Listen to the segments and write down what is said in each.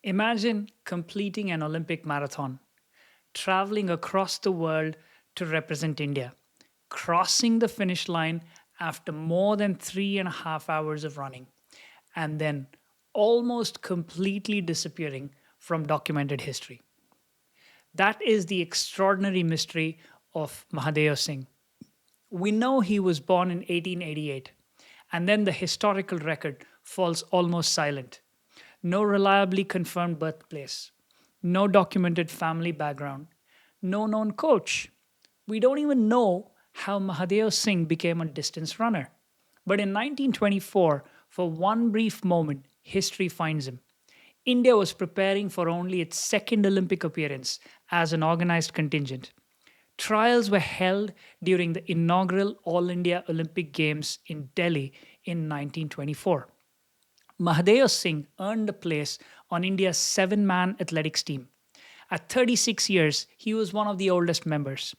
Imagine completing an Olympic marathon, traveling across the world to represent India, crossing the finish line after more than 3.5 hours of running, and then almost completely disappearing from documented history. That is the extraordinary mystery of Mahadeo Singh. We know he was born in 1888, and then the historical record falls almost silent. No reliably confirmed birthplace, no documented family background, no known coach. We don't even know how Mahadeo Singh became a distance runner. But in 1924, for one brief moment, history finds him. India was preparing for only its second Olympic appearance as an organized contingent. Trials were held during the inaugural All India Olympic Games in Delhi in 1924. Mahadeo Singh earned a place on India's 7 man athletics team. At 36 years, he was one of the oldest members.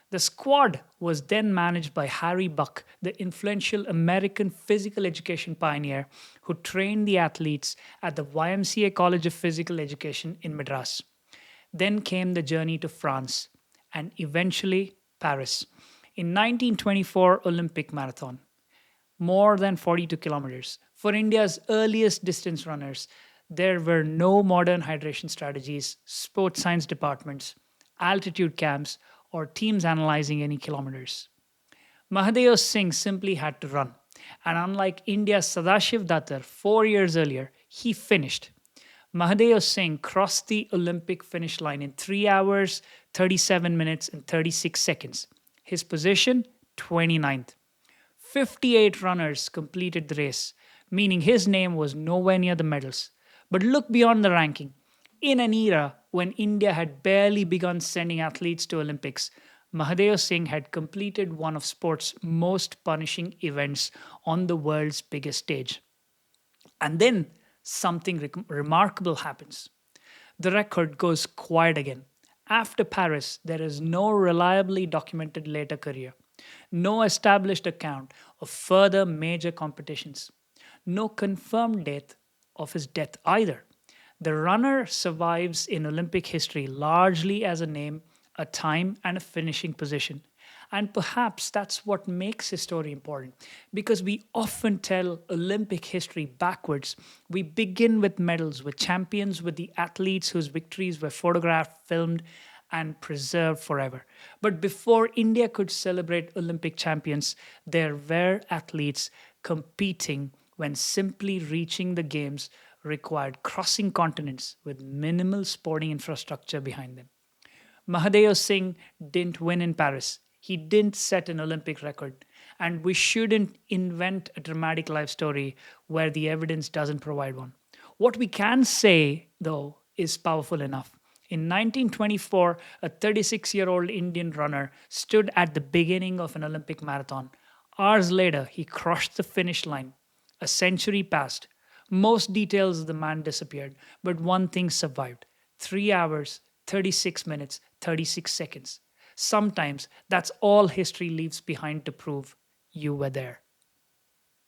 The squad was then managed by Harry Buck, the influential American physical education pioneer who trained the athletes at the YMCA College of Physical Education in Madras. Then came the journey to France and eventually Paris in 1924 Olympic Marathon, more than 42 kilometers. For India's earliest distance runners, there were no modern hydration strategies, sports science departments, altitude camps, or teams analyzing any kilometers. Mahadeo Singh simply had to run. And unlike India's Sadashiv Datar 4 years earlier, he finished. Mahadeo Singh crossed the Olympic finish line in 3 hours, 37 minutes, and 36 seconds. His position, 29th. 58 runners completed the race, meaning his name was nowhere near the medals. But look beyond the ranking. In an era when India had barely begun sending athletes to Olympics, Mahadeo Singh had completed one of sport's most punishing events on the world's biggest stage. And then something remarkable happens. The record goes quiet again. After Paris, there is no reliably documented later career, no established account of further major competitions, no confirmed date of his death either. The runner survives in Olympic history largely as a name, a time, and a finishing position. And perhaps that's what makes his story important because we often tell Olympic history backwards. We begin with medals, with champions, with the athletes whose victories were photographed, filmed, and preserved forever. But before India could celebrate Olympic champions, there were athletes competing when simply reaching the games required crossing continents with minimal sporting infrastructure behind them. Mahadeo Singh didn't win in Paris. He didn't set an Olympic record. And we shouldn't invent a dramatic life story where the evidence doesn't provide one. What we can say, though, is powerful enough. In 1924, a 36-year-old Indian runner stood at the beginning of an Olympic marathon. Hours later, he crossed the finish line. A century passed. Most details of the man disappeared, but one thing survived: 3 hours, 36 minutes, 36 seconds. Sometimes that's all history leaves behind to prove you were there.